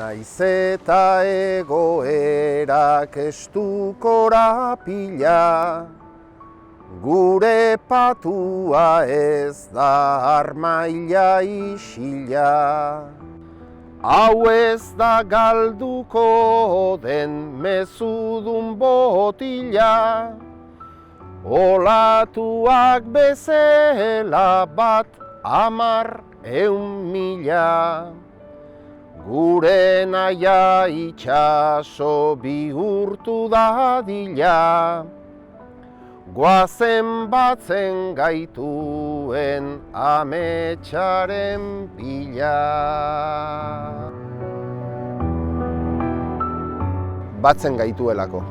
Naiz eta egoerak estukora pila, gure patua ez da armaila isila. Hau ez da galduko den mezudun botila, olatuak bezela bat 10.000. Gure naia itxaso bihurtu dadila, goazen batzen gaituen ametsaren bila. Batzen gaituelako.